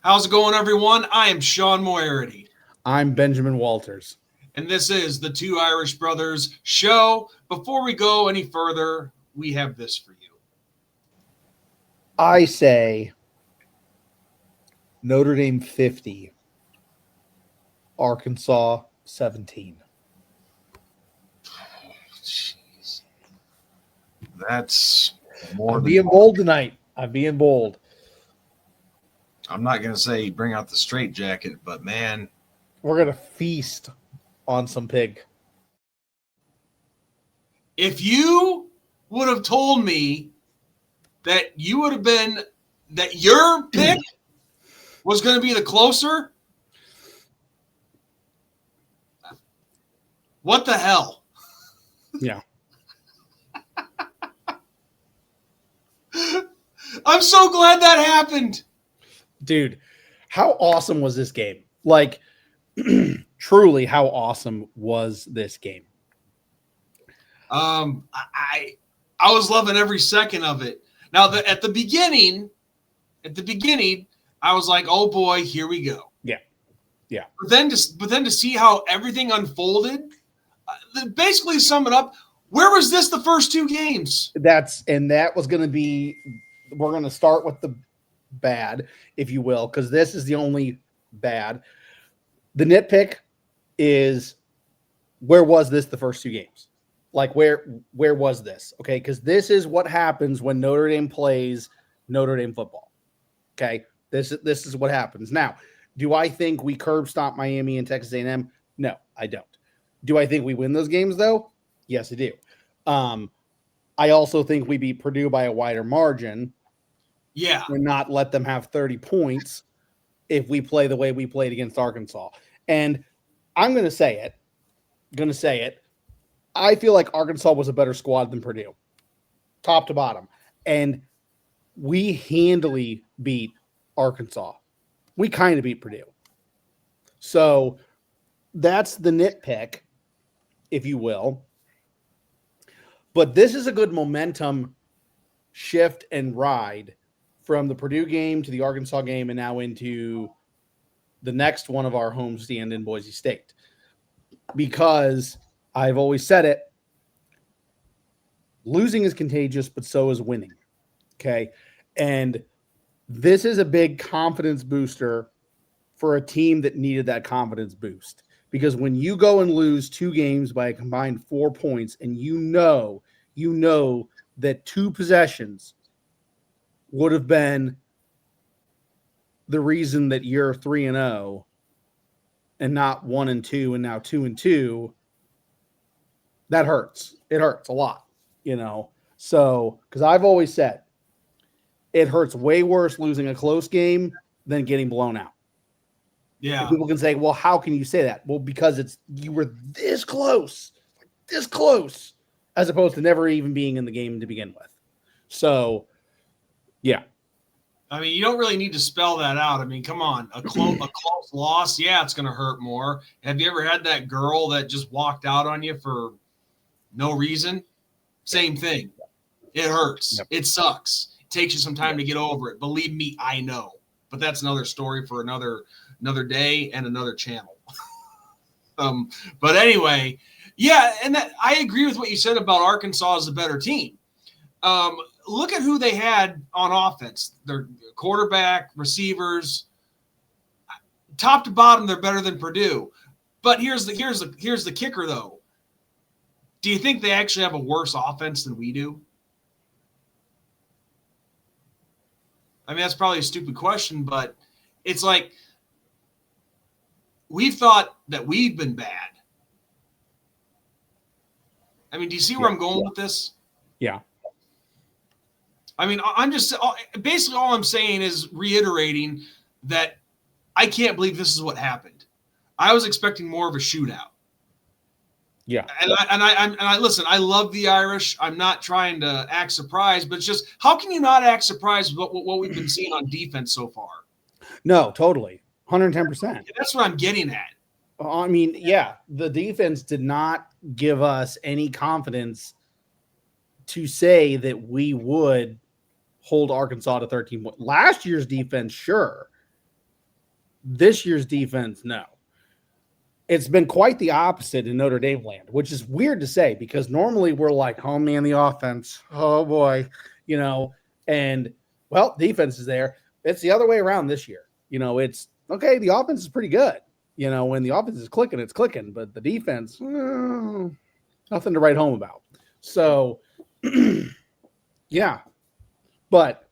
How's it going, everyone? I am Sean Moerity. I'm Benjamin Walters. And this is the Two Irish Brothers show. Before we go any further, we have this for you. I say Notre Dame 50, Arkansas 17. Jeez. That's more I'm being bold tonight. I'm being bold. I'm not going to say bring out the straitjacket, but man. We're going to feast on some pig. If you would have told me that you would have been, that your pick was going to be the closer, what the hell? Yeah. I'm so glad that happened. Dude, how awesome was this game? Like, truly, how awesome was this game? I was loving every second of it. Now, at the beginning, I was like, "Oh boy, here we go." Yeah. But then to see how everything unfolded, basically sum it up. Where was this the first two games? That was going to be. We're going to start with the bad, if you will, because this is the only bad. The nitpick is, where was this the first two games? Like, where was this? Okay, because this is what happens when Notre Dame plays Notre Dame football. Okay, this is what happens. Now, do I think we curb stomp Miami and Texas A&M? No, I don't. Do I think we win those games though? Yes, I do. I also think we beat Purdue by a wider margin. Yeah, and not let them have 30 points if we play the way we played against Arkansas. And I'm going to say it. I feel like Arkansas was a better squad than Purdue, top to bottom. And we handily beat Arkansas. We kind of beat Purdue. So that's the nitpick, if you will. But this is a good momentum shift and ride from the Purdue game to the Arkansas game and now into the next one of our homestand in Boise State. Because I've always said it, losing is contagious, but so is winning. Okay. And this is a big confidence booster for a team that needed that confidence boost. Because when you go and lose two games by a combined 4 points, and you know that two possessions would have been the reason that you're 3-0 and not 1-2 and now 2-2, that hurts. It hurts a lot, So, because I've always said it hurts way worse losing a close game than getting blown out. Yeah. And people can say, well, how can you say that? Well, because you were this close, as opposed to never even being in the game to begin with. So, yeah. I mean, you don't really need to spell that out. I mean, come on, a close loss, yeah, it's going to hurt more. Have you ever had that girl that just walked out on you for no reason? Same thing. It hurts. Yep. It sucks. It takes you some time to get over it. Believe me, I know. But that's another story for another day and another channel. But anyway, yeah, and I agree with what you said about Arkansas as a better team. Look at who they had on offense. Their quarterback, receivers, top to bottom, they're better than Purdue. But here's the kicker, though. Do you think they actually have a worse offense than we do? I mean, that's probably a stupid question, but it's like we've thought that we've been bad. I mean, do you see where I'm going with this? Yeah. I mean, I'm just basically all I'm saying is reiterating that I can't believe this is what happened. I was expecting more of a shootout. Yeah. And I listen, I love the Irish. I'm not trying to act surprised, but it's just, how can you not act surprised with what we've been seeing on defense so far? No, totally. 110%. That's what I'm getting at. I mean, yeah, the defense did not give us any confidence to say that we would hold Arkansas to 13 points. Last year's defense, sure. This year's defense, no. It's been quite the opposite in Notre Dame land, which is weird to say because normally we're like, oh man, the offense, oh boy, and well, defense is there. It's the other way around this year. It's okay. The offense is pretty good. When the offense is clicking, it's clicking, but the defense, nothing to write home about. So, yeah, but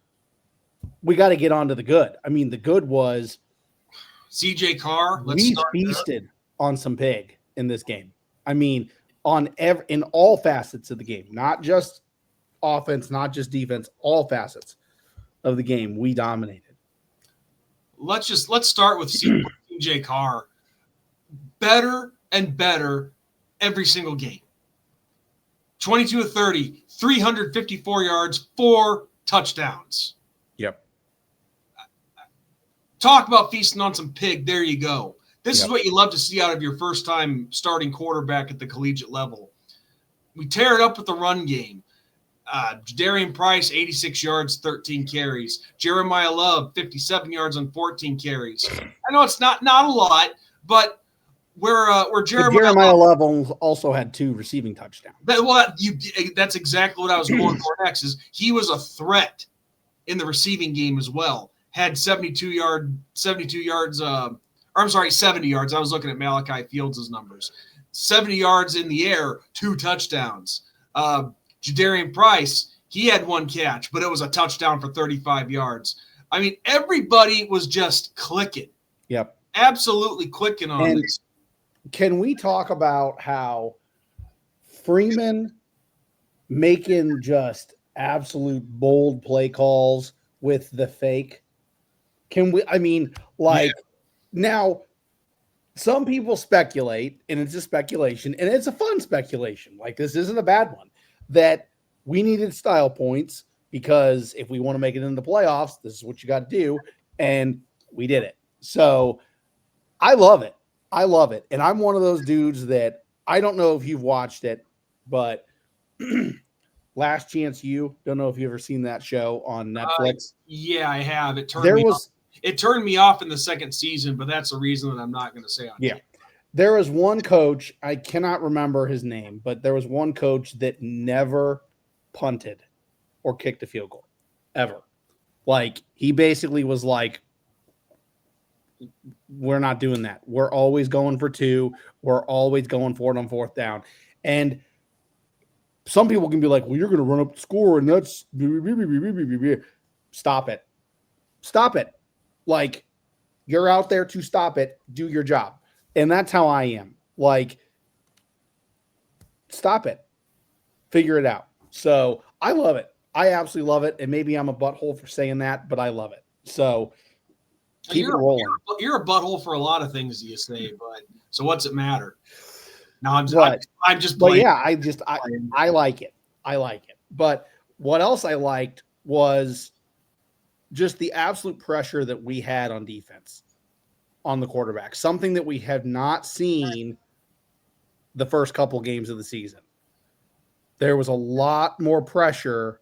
we got to get on to the good. I mean, the good was CJ Carr. We feasted on some pig in this game. I mean, in all facets of the game, not just offense, not just defense, all facets of the game, we dominated. Let's start with CJ Carr. Better and better every single game. 22 of 30, 354 yards, 4 touchdowns. Yep. Talk about feasting on some pig. There you go. This is what you love to see out of your first-time starting quarterback at the collegiate level. We tear it up with the run game. Jadarian Price, 86 yards, 13 carries. Jeremiah Love, 57 yards on 14 carries. I know it's not a lot, but where Jeremiah Love also had 2 receiving touchdowns. That's exactly what I was going for next. Is he was a threat in the receiving game as well. Had 70 yards. I was looking at Malachi Fields' numbers. 70 yards in the air, 2 touchdowns. Jadarian Price, he had 1 catch, but it was a touchdown for 35 yards. I mean, everybody was just clicking. Yep. Absolutely clicking on this. Can we talk about how Freeman making just absolute bold play calls with the fake? Now, some people speculate, and it's a speculation, and it's a fun speculation. Like, this isn't a bad one, that we needed style points because if we want to make it into the playoffs, this is what you got to do, and we did it. So I love it. And I'm one of those dudes that I don't know if you've watched it, but Last Chance U, don't know if you've ever seen that show on Netflix. Yeah, I have. It turned me off in the second season, but that's a reason that I'm not going to say on it. There was one coach, I cannot remember his name, but there was one coach that never punted or kicked a field goal, ever. Like, he basically was like, we're not doing that. We're always going for 2. We're always going for it on 4th down. And some people can be like, well, you're going to run up the score, and that's stop it. Stop it. Like, you're out there to stop it. Do your job. And that's how I am. Like, stop it. Figure it out. So I love it. I absolutely love it. And maybe I'm a butthole for saying that, but I love it. So keep it rolling. You're a butthole for a lot of things you say, but so what's it matter? No, I'm just. But yeah, I like it. I like it. But what else I liked was just the absolute pressure that we had on defense, on the quarterback. Something that we have not seen the first couple games of the season. There was a lot more pressure.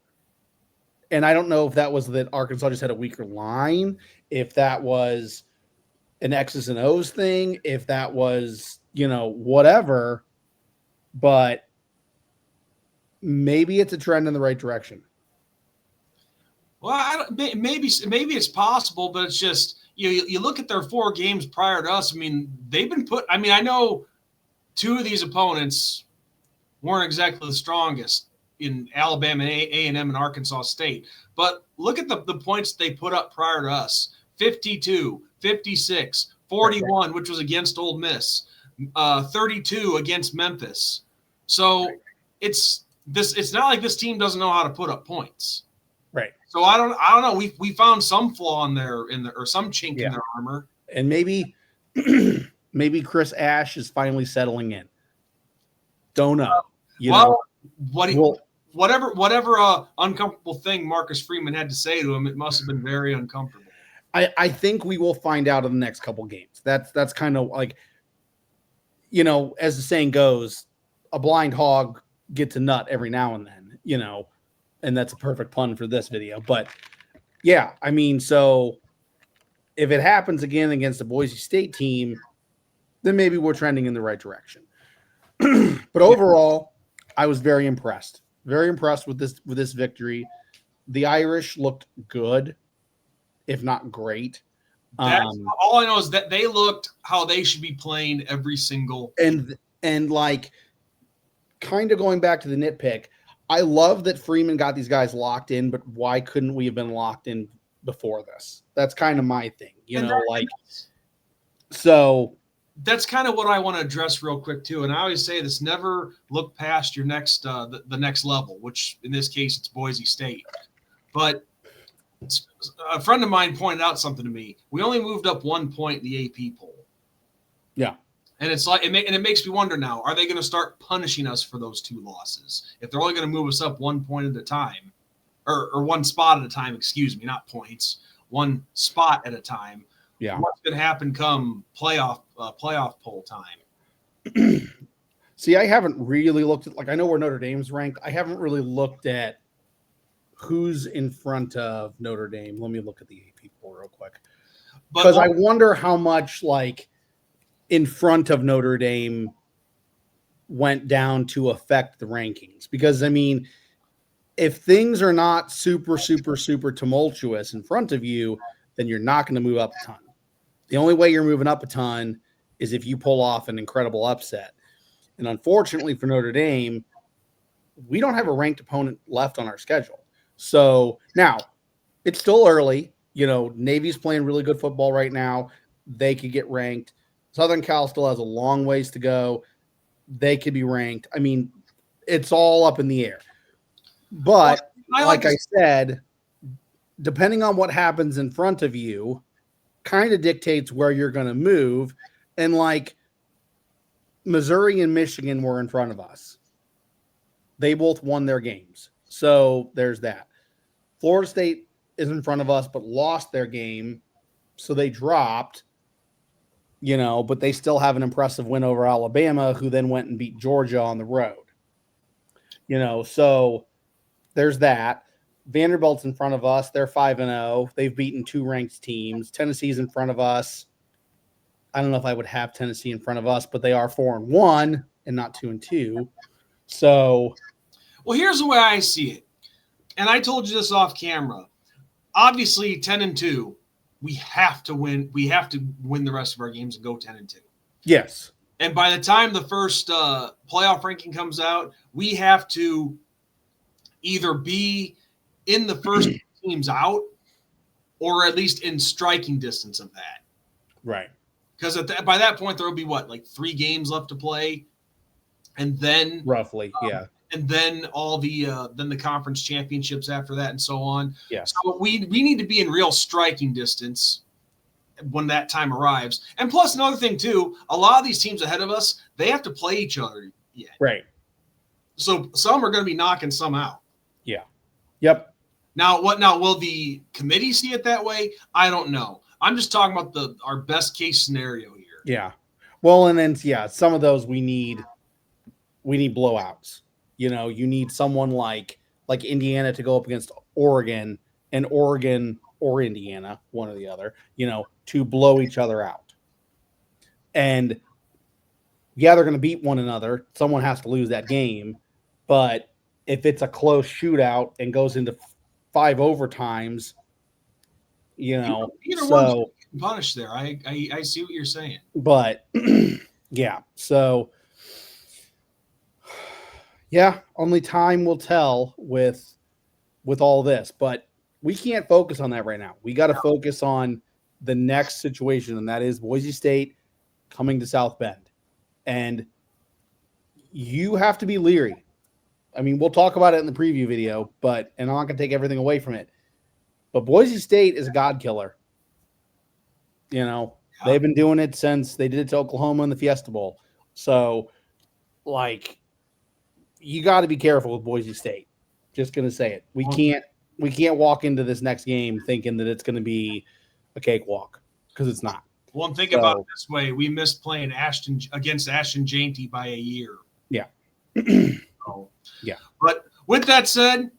And I don't know if that was that Arkansas just had a weaker line, if that was an X's and O's thing, if that was, whatever. But maybe it's a trend in the right direction. Well, maybe it's possible, but it's just you look at their 4 games prior to us. I mean, they've been put. I mean, I know 2 of these opponents weren't exactly the strongest in Alabama, A&M, and Arkansas State. But look at the points they put up prior to us: 52, 56, 41, which was against Ole Miss, 32 against Memphis. So it's not like this team doesn't know how to put up points. Right. So I don't know. We found some flaw in there or some chink in their armor. And maybe Chris Ash is finally settling in. Don't know. Whatever uncomfortable thing Marcus Freeman had to say to him, it must have been very uncomfortable. I think we will find out in the next couple games. That's kind of like, as the saying goes, a blind hog gets a nut every now and then, and that's a perfect pun for this video. But yeah, I mean, so if it happens again against the Boise State team, then maybe we're trending in the right direction. But overall, I was very impressed. Very impressed with this victory. The Irish looked good, if not great. That's all I know is that they looked how they should be playing every single and like kind of going back to the nitpick. I love that Freeman got these guys locked in, but why couldn't we have been locked in before this? That's kind of my thing, so that's kind of what I want to address real quick too. And I always say this: never look past your next the next level, which in this case it's Boise State. But a friend of mine pointed out something to me. We only moved up 1 point in the AP poll. Yeah. And it's like, and it makes me wonder now, are they going to start punishing us for those 2 losses? If they're only going to move us up 1 point at a time, or 1 spot at a time, excuse me, not points, 1 spot at a time. Yeah. What's going to happen come playoff poll time? See, I haven't really looked at, I know where Notre Dame's ranked. I haven't really looked at who's in front of Notre Dame. Let me look at the AP poll real quick. Because I wonder how much, in front of Notre Dame went down to affect the rankings. Because, if things are not super, super, super tumultuous in front of you, then you're not going to move up a ton. The only way you're moving up a ton is if you pull off an incredible upset. And unfortunately for Notre Dame, we don't have a ranked opponent left on our schedule. So now it's still early. Navy's playing really good football right now. They could get ranked. Southern Cal still has a long ways to go. They could be ranked. It's all up in the air. But like I said, depending on what happens in front of you, kind of dictates where you're going to move. And Missouri and Michigan were in front of us. They both won their games. So there's that. Florida State is in front of us, but lost their game. So they dropped, but they still have an impressive win over Alabama, who then went and beat Georgia on the road. So there's that. Vanderbilt's in front of us. They're 5-0. They've beaten 2 ranked teams. Tennessee's in front of us. I don't know if I would have Tennessee in front of us, but they are 4-1 and not 2-2. So, well, here's the way I see it. And I told you this off camera. Obviously, 10-2, we have to win. We have to win the rest of our games and go 10-2. Yes. And by the time the first playoff ranking comes out, we have to either be in the first teams out or at least in striking distance of that. Right. Because by that point, there will be 3 games left to play. And then roughly, yeah. And then all the conference championships after that and so on. Yes. So we need to be in real striking distance when that time arrives. And plus another thing too, a lot of these teams ahead of us, they have to play each other yet. Right. So some are going to be knocking some out. Yeah. Yep. Now will the committee see it that way? I don't know. I'm just talking about our best case scenario here. Yeah. Well, and then some of those we need blowouts. You need someone like Indiana to go up against Oregon, and Oregon or Indiana, one or the other, to blow each other out. And they're going to beat one another. Someone has to lose that game. But if it's a close shootout and goes into 5 overtimes, either one can punish there. I see what you're saying. But yeah, so yeah, only time will tell with all this, but we can't focus on that right now. We got to focus on the next situation, and that is Boise State coming to South Bend. And you have to be leery. We'll talk about it in the preview video, and I'm not going to take everything away from it. But Boise State is a god killer. They've been doing it since they did it to Oklahoma in the Fiesta Bowl. So, you got to be careful with Boise State. Just going to say it. We can't walk into this next game thinking that it's going to be a cakewalk, because it's not. Well, and think about it this way: we missed playing against Ashton Jainty by a year. Yeah. Yeah. But with that said,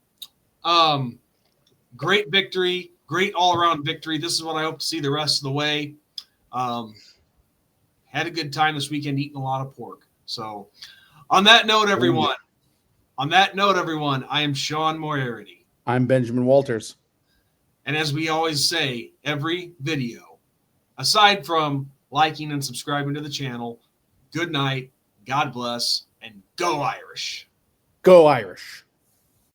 great victory. great all-around victory. This is what I hope to see the rest of the way. Had a good time this weekend eating a lot of pork. So on that note, everyone, I am Sean Moriarty. I'm Benjamin Walters. And as we always say, every video, aside from liking and subscribing to the channel, good night, God bless, and go Irish. Go Irish.